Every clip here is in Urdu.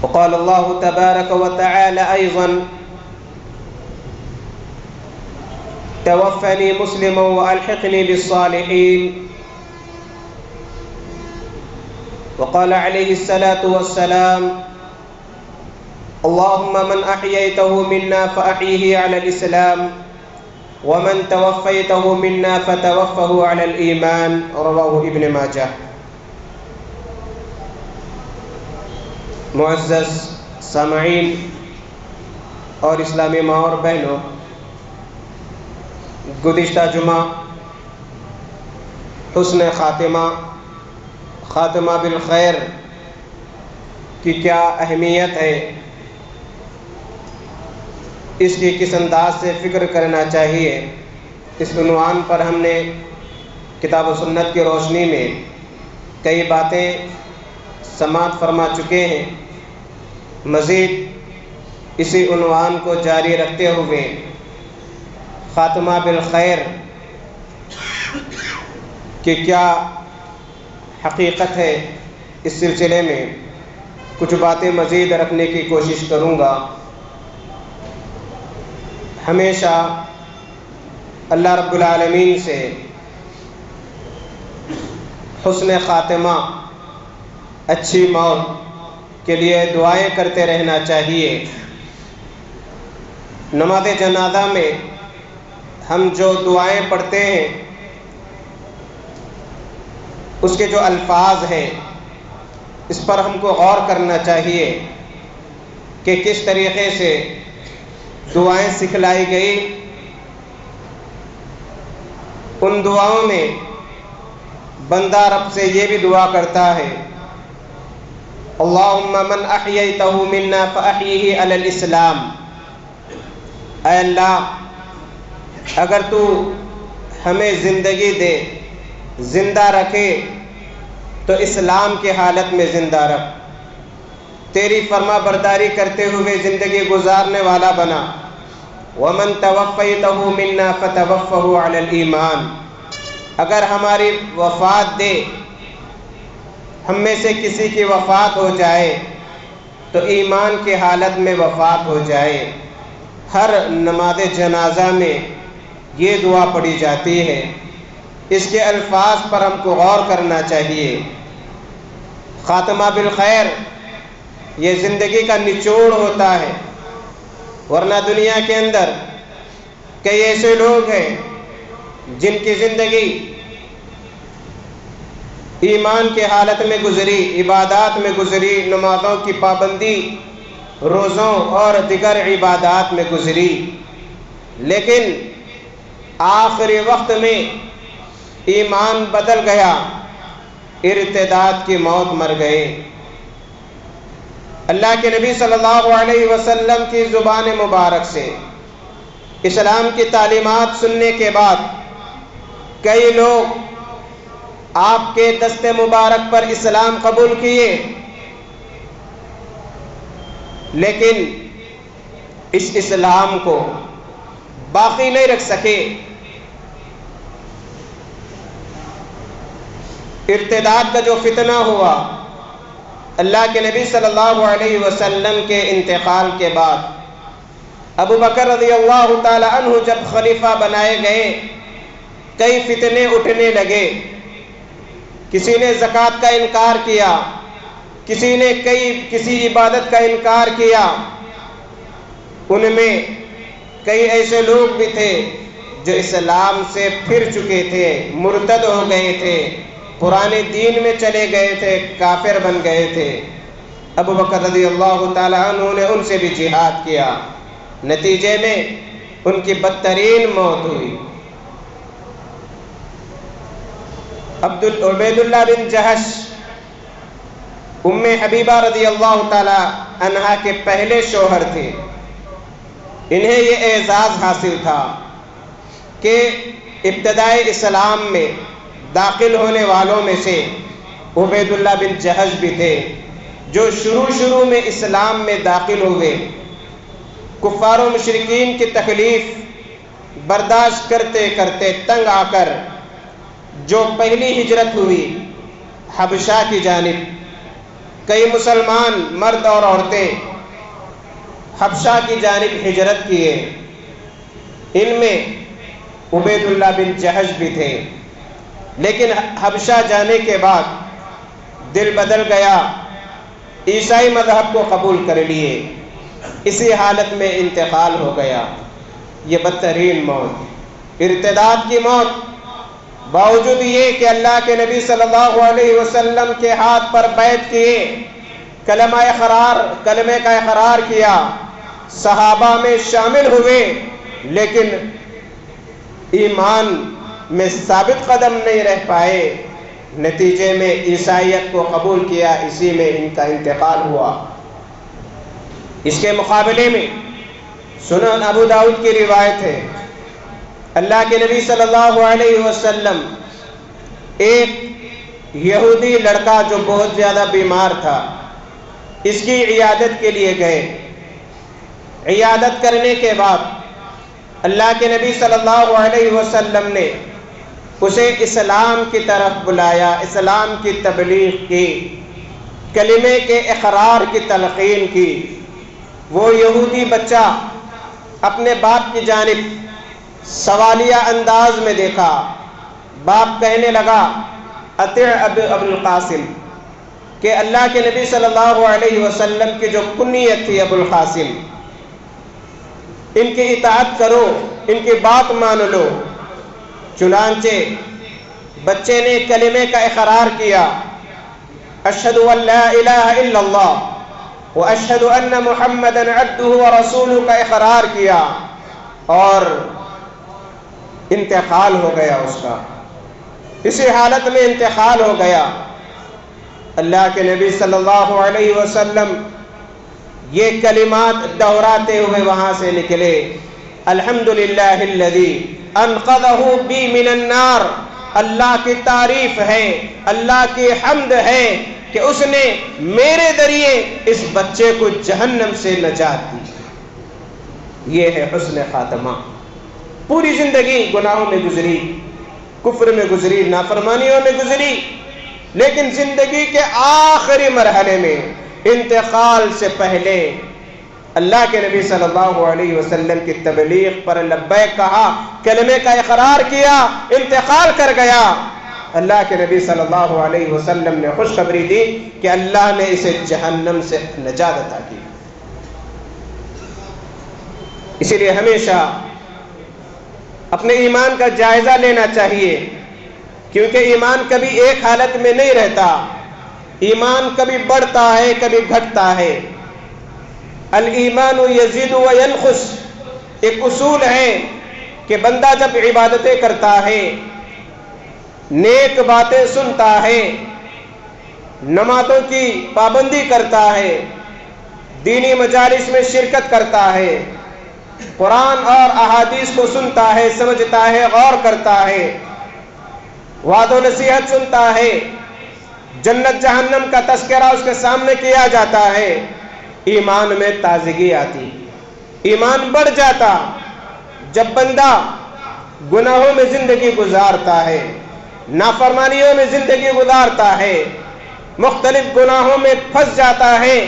وقال الله تبارك وتعالى أيضا: توفني مسلما وألحقني بالصالحين. وقال عليه الصلاة والسلام: اللهم من أحييته منا فأحيه على الإسلام ومن توفيته منا فتوفه على الإيمان. رواه ابن ماجہ. معزز سامعین اور اسلامی ماں اور بہنوں، گزشتہ جمعہ حسن خاتمہ بالخیر کی کیا اہمیت ہے، اس کی کس انداز سے فکر کرنا چاہیے، اس عنوان پر ہم نے کتاب و سنت کی روشنی میں کئی باتیں سماعت فرما چکے ہیں۔ مزید اسی عنوان کو جاری رکھتے ہوئے خاتمہ بالخیر کہ کیا حقیقت ہے، اس سلسلے میں کچھ باتیں مزید رکھنے کی کوشش کروں گا۔ ہمیشہ اللہ رب العالمین سے حسن خاتمہ، اچھی موت کے لیے دعائیں کرتے رہنا چاہیے۔ نماز جنازہ میں ہم جو دعائیں پڑھتے ہیں، اس کے جو الفاظ ہیں، اس پر ہم کو غور کرنا چاہیے کہ کس طریقے سے دعائیں سکھلائی گئی۔ ان دعاؤں میں بندہ رب سے یہ بھی دعا کرتا ہے: اللہم من احییتہ منا فاحیہ علی الاسلام. اے اللہ، اگر تو ہمیں زندگی دے، زندہ رکھے، تو اسلام کے حالت میں زندہ رکھ، تیری فرما برداری کرتے ہوئے زندگی گزارنے والا بنا۔ ومن توفیتہ منا فتوفہ علی الایمان. اگر ہماری وفات دے، ہم میں سے کسی کی وفات ہو جائے تو ایمان کی حالت میں وفات ہو جائے۔ ہر نماز جنازہ میں یہ دعا پڑھی جاتی ہے۔ اس کے الفاظ پر ہم کو غور کرنا چاہیے۔ خاتمہ بالخیر یہ زندگی کا نچوڑ ہوتا ہے، ورنہ دنیا کے اندر کئی ایسے لوگ ہیں جن کی زندگی ایمان کے حالت میں گزری، عبادات میں گزری، نمازوں کی پابندی، روزوں اور دیگر عبادات میں گزری، لیکن آخری وقت میں ایمان بدل گیا، ارتداد کی موت مر گئے۔ اللہ کے نبی صلی اللہ علیہ وسلم کی زبان مبارک سے اسلام کی تعلیمات سننے کے بعد کئی لوگ آپ کے دست مبارک پر اسلام قبول کیے، لیکن اس اسلام کو باقی نہیں رکھ سکے۔ ارتداد کا جو فتنہ ہوا اللہ کے نبی صلی اللہ علیہ وسلم کے انتقال کے بعد، ابو بکر رضی اللہ تعالی عنہ جب خلیفہ بنائے گئے، کئی فتنے اٹھنے لگے۔ کسی نے زکوٰۃ کا انکار کیا، کسی نے کسی عبادت کا انکار کیا۔ ان میں کئی ایسے لوگ بھی تھے جو اسلام سے پھر چکے تھے، مرتد ہو گئے تھے، پرانے دین میں چلے گئے تھے، کافر بن گئے تھے۔ ابو بکر رضی اللہ تعالی عنہ نے ان سے بھی جہاد کیا، نتیجے میں ان کی بدترین موت ہوئی۔ عبید اللہ بن جہش ام حبیبہ رضی اللہ تعالی عنہا کے پہلے شوہر تھے۔ انہیں یہ اعزاز حاصل تھا کہ ابتدائی اسلام میں داخل ہونے والوں میں سے عبید اللہ بن جہش بھی تھے، جو شروع میں اسلام میں داخل ہوئے۔ کفار و مشرکین کی تکلیف برداشت کرتے کرتے تنگ آ کر جو پہلی ہجرت ہوئی حبشہ کی جانب، کئی مسلمان مرد اور عورتیں حبشہ کی جانب ہجرت کیے، ان میں عبید اللہ بن جہش بھی تھے، لیکن حبشہ جانے کے بعد دل بدل گیا، عیسائی مذہب کو قبول کر لیے، اسی حالت میں انتقال ہو گیا۔ یہ بدترین موت، ارتداد کی موت، باوجود یہ کہ اللہ کے نبی صلی اللہ علیہ وسلم کے ہاتھ پر بیعت کیے، کلمہ کا اقرار کیا، صحابہ میں شامل ہوئے، لیکن ایمان میں ثابت قدم نہیں رہ پائے، نتیجے میں عیسائیت کو قبول کیا، اسی میں ان کا انتقال ہوا۔ اس کے مقابلے میں سنن ابو داؤد کی روایت ہے، اللہ کے نبی صلی اللہ علیہ وسلم ایک یہودی لڑکا جو بہت زیادہ بیمار تھا، اس کی عیادت کے لیے گئے۔ عیادت کرنے کے بعد اللہ کے نبی صلی اللہ علیہ وسلم نے اسے اسلام کی طرف بلایا، اسلام کی تبلیغ کی، کلمے کے اقرار کی تلقین کی۔ وہ یہودی بچہ اپنے باپ کی جانب سوالیہ انداز میں دیکھا، باپ کہنے لگا اطیع ابو القاسم، کہ اللہ کے نبی صلی اللہ علیہ وسلم کی جو کنیت تھی ابو القاسم، ان کی اطاعت کرو، ان کی بات مان لو۔ چنانچہ بچے نے کلمے کا اقرار کیا، اشہد ان لا الہ الا اللہ واشہد ان محمدا عبدہ ورسولہ کا اقرار کیا، اور انتقال ہو گیا اس کا، اسی حالت میں انتقال ہو گیا۔ اللہ کے نبی صلی اللہ علیہ وسلم یہ کلمات دہراتے ہوئے وہاں سے نکلے، الحمدللہ الذی انقذہ بی من النار، اللہ کی تعریف ہے، اللہ کی حمد ہے کہ اس نے میرے ذریعے اس بچے کو جہنم سے نجات دی۔ یہ ہے حسن خاتمہ۔ پوری زندگی گناہوں میں گزری، کفر میں گزری، نافرمانیوں میں گزری، لیکن زندگی کے آخری مرحلے میں انتقال سے پہلے اللہ کے نبی صلی اللہ علیہ وسلم کی تبلیغ پر لبیک کہا، کلمے کا اقرار کیا، انتقال کر گیا۔ اللہ کے نبی صلی اللہ علیہ وسلم نے خوشخبری دی کہ اللہ نے اسے جہنم سے نجات عطا کی۔ اسی لیے ہمیشہ اپنے ایمان کا جائزہ لینا چاہیے، کیونکہ ایمان کبھی ایک حالت میں نہیں رہتا، ایمان کبھی بڑھتا ہے کبھی گھٹتا ہے۔ الایمان یزید و ینقص، ایک اصول ہے کہ بندہ جب عبادتیں کرتا ہے، نیک باتیں سنتا ہے، نمازوں کی پابندی کرتا ہے، دینی مجالس میں شرکت کرتا ہے، قرآن اور احادیث کو سنتا ہے، سمجھتا ہے، غور کرتا ہے، وعظ و نصیحت سنتا ہے، جنت جہنم کا تذکرہ اس کے سامنے کیا جاتا ہے، ایمان میں تازگی آتی، ایمان بڑھ جاتا۔ جب بندہ گناہوں میں زندگی گزارتا ہے، نافرمانیوں میں زندگی گزارتا ہے، مختلف گناہوں میں پھنس جاتا ہے،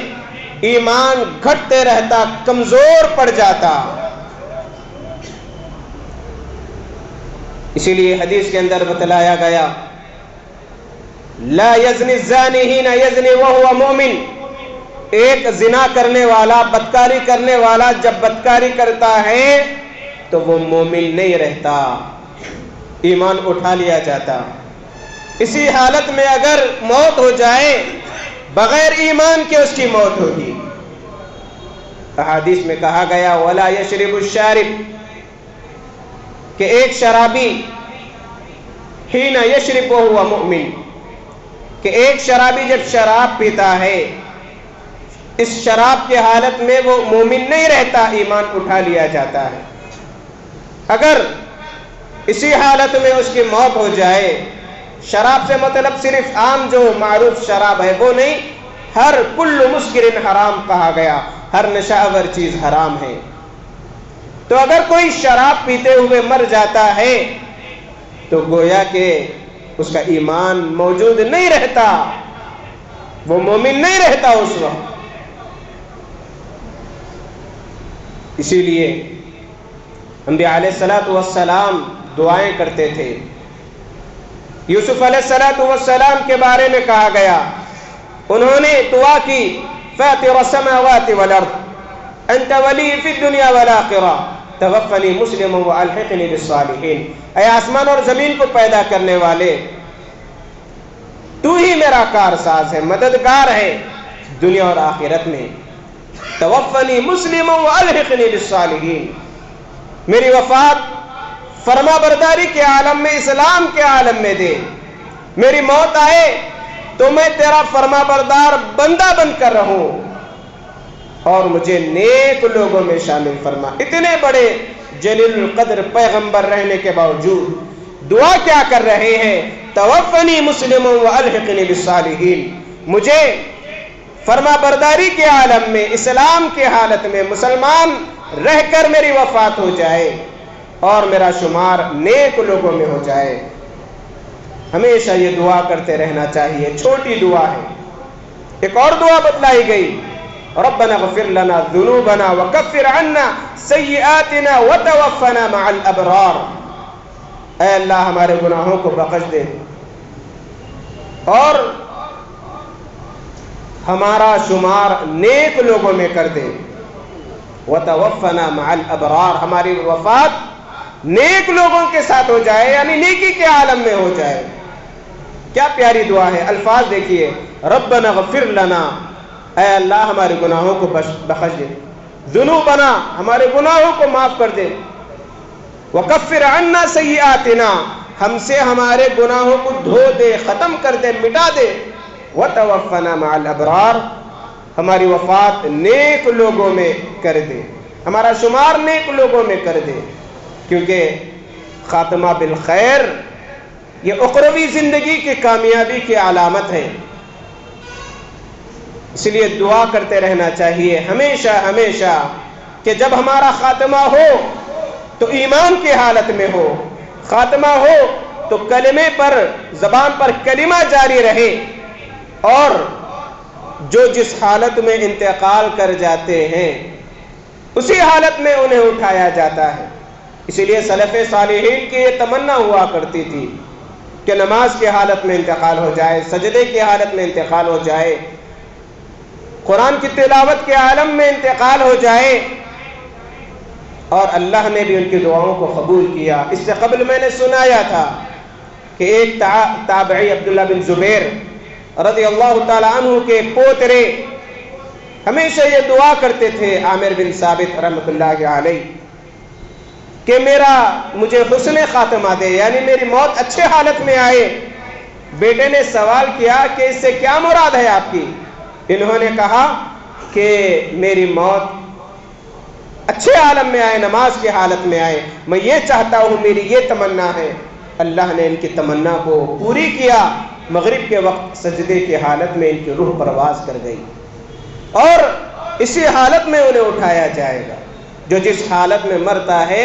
ایمان گھٹتے رہتا، کمزور پڑ جاتا۔ اسی لیے حدیث کے اندر بتلایا گیا، لا یزنی الزانی حین یزنی وہو مؤمن، ایک زنا کرنے والا، بدکاری کرنے والا جب بدکاری کرتا ہے تو وہ مومن نہیں رہتا، ایمان اٹھا لیا جاتا۔ اسی حالت میں اگر موت ہو جائے بغیر ایمان کے اس کی موت ہوگی۔ احادیث میں کہا گیا ولا یشرب الشارب، کہ ایک شرابی حین یشرب وہو مؤمن، کہ ایک شرابی جب شراب پیتا ہے، اس شراب کی حالت میں وہ مومن نہیں رہتا، ایمان اٹھا لیا جاتا ہے۔ اگر اسی حالت میں اس کی موت ہو جائے، شراب سے مطلب صرف عام جو معروف شراب ہے وہ نہیں، ہر کل مسکر حرام کہا گیا، ہر نشہ آور چیز حرام ہے۔ تو اگر کوئی شراب پیتے ہوئے مر جاتا ہے تو گویا کہ اس کا ایمان موجود نہیں رہتا۔ وہ مومن نہیں رہتا اس وقت۔ اسی لیے انبیاء علیہ الصلوۃ والسلام دعائیں کرتے تھے۔ یوسف علیہ الصلوۃ والسلام کے بارے میں کہا گیا، انہوں نے دعا کی فاطر السماوات والارض انت ولی فی الدنیا والآخرہ توفنی مسلما والحقنی بالصالحین۔ اے آسمان اور زمین کو پیدا کرنے والے، تو ہی میرا کارساز ہے، مددگار ہے دنیا اور آخرت میں۔ توفنی مسلما والحقنی بالصالحین، میری وفات فرما برداری کے عالم میں، اسلام کے عالم میں دے۔ میری موت آئے تو میں تیرا فرما بردار بندہ بن کر رہوں اور مجھے نیک لوگوں میں شامل فرما۔ اتنے بڑے جلیل القدر پیغمبر رہنے کے باوجود دعا کیا کر رہے ہیں؟ توفنی مسلما والحقنی بالصالحین، مجھے فرما برداری کے عالم میں، اسلام کے حالت میں مسلمان رہ کر میری وفات ہو جائے اور میرا شمار نیک لوگوں میں ہو جائے۔ ہمیشہ یہ دعا کرتے رہنا چاہیے، چھوٹی دعا ہے۔ ایک اور دعا بتلائی گئی، ربنا اغفر لنا ذنوبنا وکفر عنا سیئاتنا وتوفنا مع الابرار۔ اے اللہ ہمارے گناہوں کو بخش دے اور ہمارا شمار نیک لوگوں میں کر دے، وتوفنا مع الابرار، ہماری وفات نیک لوگوں کے ساتھ ہو جائے، یعنی نیکی کے عالم میں ہو جائے۔ کیا پیاری دعا ہے، الفاظ دیکھیے، ربنا اغفر لنا، اے اللہ ہمارے گناہوں کو بخش دے، ذنوبنا، ہمارے گناہوں کو معاف کر دے، وکفر عنا سیئاتنا، ہم سے ہمارے گناہوں کو دھو دے، ختم کر دے، مٹا دے، وتوفنا مع الابرار، ہماری وفات نیک لوگوں میں کر دے، ہمارا شمار نیک لوگوں میں کر دے، کیونکہ خاتمہ بالخیر یہ اخروی زندگی کی کامیابی کی علامت ہے۔ اس لیے دعا کرتے رہنا چاہیے ہمیشہ ہمیشہ کہ جب ہمارا خاتمہ ہو تو ایمان کی حالت میں ہو، خاتمہ ہو تو کلمے پر، زبان پر کلمہ جاری رہے، اور جو جس حالت میں انتقال کر جاتے ہیں اسی حالت میں انہیں اٹھایا جاتا ہے۔ اسی لیے سلف صالحین کی یہ تمنا ہوا کرتی تھی کہ نماز کی حالت میں انتقال ہو جائے، سجدے کی حالت میں انتقال ہو جائے، قرآن کی تلاوت کے عالم میں انتقال ہو جائے، اور اللہ نے بھی ان کی دعاؤں کو قبول کیا۔ اس سے قبل میں نے سنایا تھا کہ ایک تابعی عبداللہ بن زبیر رضی اللہ تعالی عنہ کے پوترے ہمیشہ یہ دعا کرتے تھے، عامر بن ثابت رحمۃ اللہ علیہ، کہ مجھے حسن خاتمہ دے، یعنی میری موت اچھے حالت میں آئے۔ بیٹے نے سوال کیا کہ اس سے کیا مراد ہے آپ کی؟ انہوں نے کہا کہ میری موت اچھے عالم میں آئے، نماز کی حالت میں آئے، میں یہ چاہتا ہوں، میری یہ تمنا ہے۔ اللہ نے ان کی تمنا کو پوری کیا۔ مغرب کے وقت سجدے کی حالت میں ان کی روح پرواز کر گئی، اور اسی حالت میں انہیں اٹھایا جائے گا۔ جو جس حالت میں مرتا ہے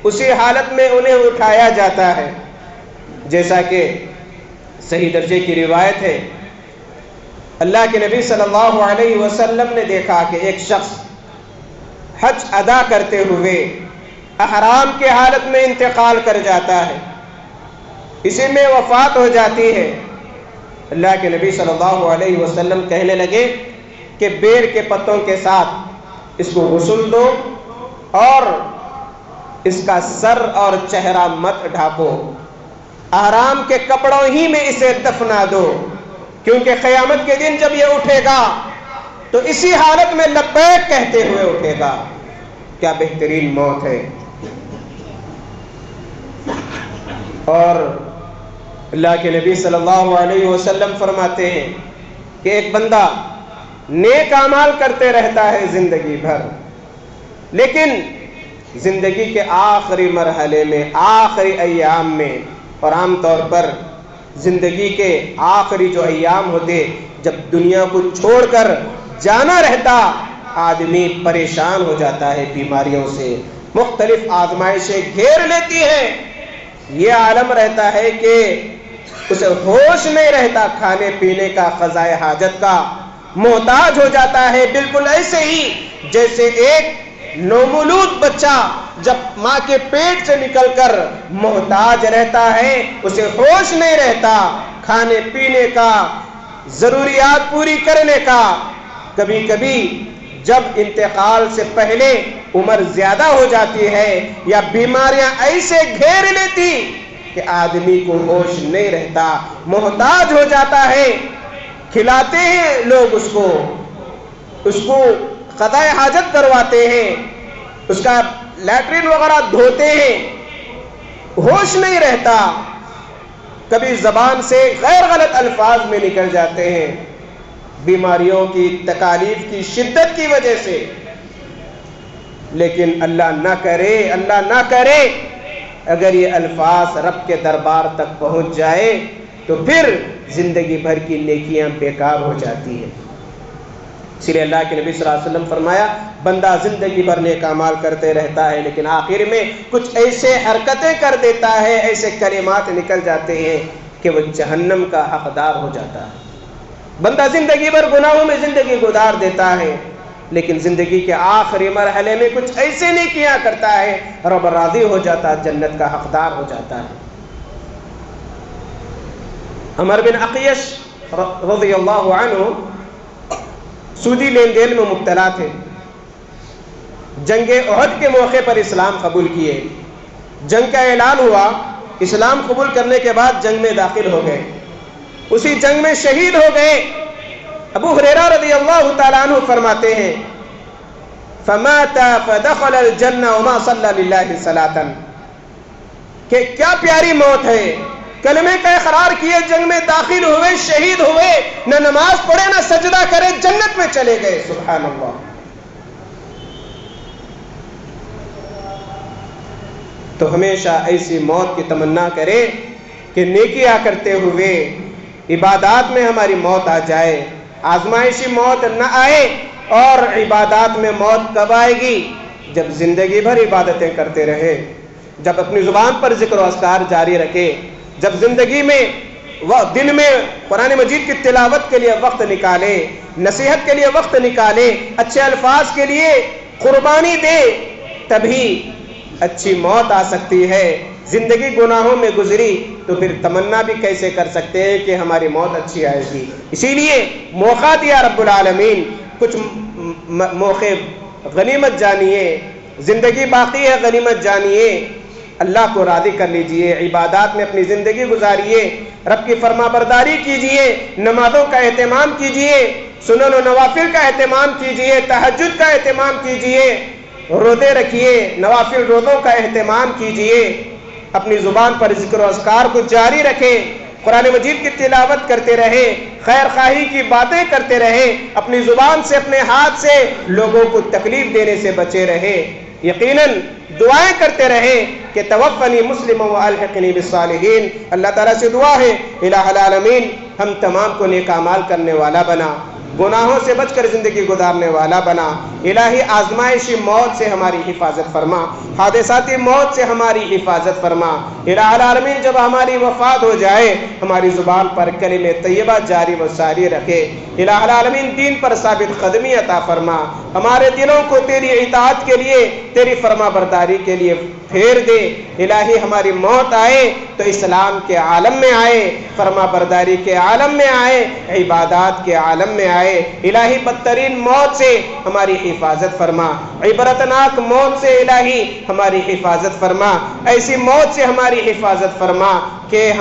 اسی حالت میں انہیں اٹھایا جاتا ہے۔ جیسا کہ صحیح درجے کی روایت ہے، اللہ کے نبی صلی اللہ علیہ وسلم نے دیکھا کہ ایک شخص حج ادا کرتے ہوئے احرام کے حالت میں انتقال کر جاتا ہے، اسی میں وفات ہو جاتی ہے۔ اللہ کے نبی صلی اللہ علیہ وسلم کہنے لگے کہ بیر کے پتوں کے ساتھ اس کو غسل دو اور اس کا سر اور چہرہ مت ڈھانپو، احرام کے کپڑوں ہی میں اسے دفنا دو، کیونکہ قیامت کے دن جب یہ اٹھے گا تو اسی حالت میں لبیک کہتے ہوئے اٹھے گا۔ کیا بہترین موت ہے۔ اور اللہ کے نبی صلی اللہ علیہ وسلم فرماتے ہیں کہ ایک بندہ نیک اعمال کرتے رہتا ہے زندگی بھر، لیکن زندگی کے آخری مرحلے میں، آخری ایام میں، اور عام طور پر زندگی کے آخری جو ایام ہوتے، جب دنیا کو چھوڑ کر جانا رہتا، آدمی پریشان ہو جاتا ہے، بیماریوں سے مختلف آزمائشیں گھیر لیتی ہیں۔ یہ عالم رہتا ہے کہ اسے ہوش نہیں رہتا کھانے پینے کا، قضائے حاجت کا، محتاج ہو جاتا ہے۔ بالکل ایسے ہی جیسے ایک نومولود بچہ جب ماں کے پیٹ سے نکل کر محتاج رہتا ہے، اسے ہوش نہیں رہتا کھانے پینے کا، ضروریات پوری کرنے کا۔ کبھی کبھی جب انتقال سے پہلے عمر زیادہ ہو جاتی ہے یا بیماریاں ایسے گھیر لیتی کہ آدمی کو ہوش نہیں رہتا، محتاج ہو جاتا ہے، کھلاتے ہیں لوگ اس کو قضائے حاجت کرواتے ہیں، اس کا لیٹرین وغیرہ دھوتے ہیں، ہوش نہیں رہتا، کبھی زبان سے غیر غلط الفاظ میں نکل جاتے ہیں بیماریوں کی، تکالیف کی شدت کی وجہ سے۔ لیکن اللہ نہ کرے اگر یہ الفاظ رب کے دربار تک پہنچ جائے تو پھر زندگی بھر کی نیکیاں بیکار ہو جاتی ہیں۔ اس لیے اللہ کے نبی صلی اللہ علیہ وسلم فرمایا، بندہ زندگی بھر نیک اعمال کرتے رہتا ہے لیکن آخر میں کچھ ایسے حرکتیں کر دیتا ہے، ایسے کلمات نکل جاتے ہیں کہ وہ جہنم کا حقدار ہو جاتا ہے۔ بندہ زندگی بھر گناہوں میں زندگی گزار دیتا ہے لیکن زندگی کے آخری مرحلے میں کچھ ایسے نیکیاں کرتا ہے، رب راضی ہو جاتا ہے، جنت کا حقدار ہو جاتا ہے۔ عمر بن عقیش رضی اللہ عنہ سودی لین دین میں مبتلا تھے، جنگ احد کے موقع پر اسلام قبول کیے، جنگ کا اعلان ہوا، اسلام قبول کرنے کے بعد جنگ میں داخل ہو گئے، اسی جنگ میں شہید ہو گئے۔ ابو ہریرہ رضی اللہ تعالیٰ عنہ فرماتے ہیں، فمات فدخل الجنہ وما صلی للہ صلاۃ، کہ کیا پیاری موت ہے، کلمے کا اقرار کیے، جنگ میں داخل ہوئے، شہید ہوئے، نہ نماز پڑھے نہ سجدہ کرے، جنت میں چلے گئے۔ سبحان اللہ۔ تو ہمیشہ ایسی موت کی تمنا کرے کہ نیکیاں کرتے ہوئے عبادات میں ہماری موت آ جائے، آزمائشی موت نہ آئے۔ اور عبادات میں موت کب آئے گی؟ جب زندگی بھر عبادتیں کرتے رہے، جب اپنی زبان پر ذکر و اذکار جاری رکھے، جب زندگی میں دن میں قرآن مجید کی تلاوت کے لیے وقت نکالے، نصیحت کے لیے وقت نکالے، اچھے الفاظ کے لیے قربانی دے، تبھی اچھی موت آ سکتی ہے۔ زندگی گناہوں میں گزری تو پھر تمنا بھی کیسے کر سکتے ہیں کہ ہماری موت اچھی آئے گی؟ اسی لیے موقع دیا رب العالمین، کچھ موقع غنیمت جانیے، زندگی باقی ہے، غنیمت جانیے، اللہ کو راضی کر لیجئے، عبادات میں اپنی زندگی گزاریے، رب کی فرما برداری کیجئے، نمازوں کا اہتمام کیجئے، سنن و نوافل کا اہتمام کیجئے، تہجد کا اہتمام کیجئے، روزے رکھیے، نوافل روزوں کا اہتمام کیجئے، اپنی زبان پر ذکر و اذکار کو جاری رکھیں، قرآن مجید کی تلاوت کرتے رہے، خیر خواہی کی باتیں کرتے رہے، اپنی زبان سے اپنے ہاتھ سے لوگوں کو تکلیف دینے سے بچے رہے، یقیناً دعائیں کرتے رہے کہ توفنی مسلما والحقنی بالصالحین۔ اللہ تعالیٰ سے دعا ہے الہ العالمین ہم تمام کو نیک اعمال کرنے والا بنا، گناہوں سے بچ کر زندگی گزارنے والا بنا، الہی آزمائشی موت سے ہماری حفاظت فرما، حادثاتی موت سے ہماری حفاظت فرما، الہ العالمین جب ہماری وفات ہو جائے ہماری زبان پر کلمہ طیبہ جاری و ساری رکھے، الہ العالمین دین پر ثابت قدمی عطا فرما، ہمارے دلوں کو تیری اطاعت کے لیے، تیری فرما برداری کے لیے پھیر دے، الہی ہماری موت آئے تو اسلام کے عالم میں آئے، فرما برداری کے عالم میں آئے، عبادات کے عالم میں آئے، الہی بدترین موت سے ہماری حفاظت فرما، عبرتناک موت سے الہی ہماری حفاظت فرما، ایسی موت سے ہماری حفاظت فرما کہ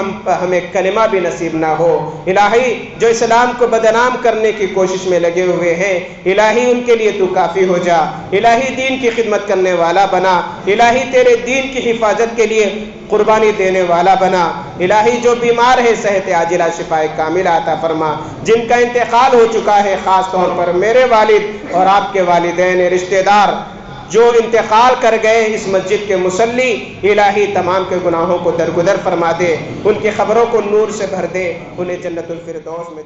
ہمیں کلمہ بھی نصیب نہ ہو، الہی جو اسلام کو بدنام کرنے کی کوشش میں لگے ہوئے ہیں الہی ان کے لیے تو کافی ہو جا، الہی دین کی خدمت کرنے والا بنا، الہی تیرے دین کی حفاظت کے لیے قربانی دینے والا بنا، الہی جو بیمار ہے صحت عاجلہ شفاء کاملہ عطا فرما، جن کا انتقال ہو چکا ہے خاص طور پر میرے والد اور آپ کے والدین رشتہ دار جو انتقال کر گئے اس مسجد کے مصلی، الہی تمام کے گناہوں کو درگزر فرما دے، ان کی خبروں کو نور سے بھر دے، انہیں جنت الفردوس میں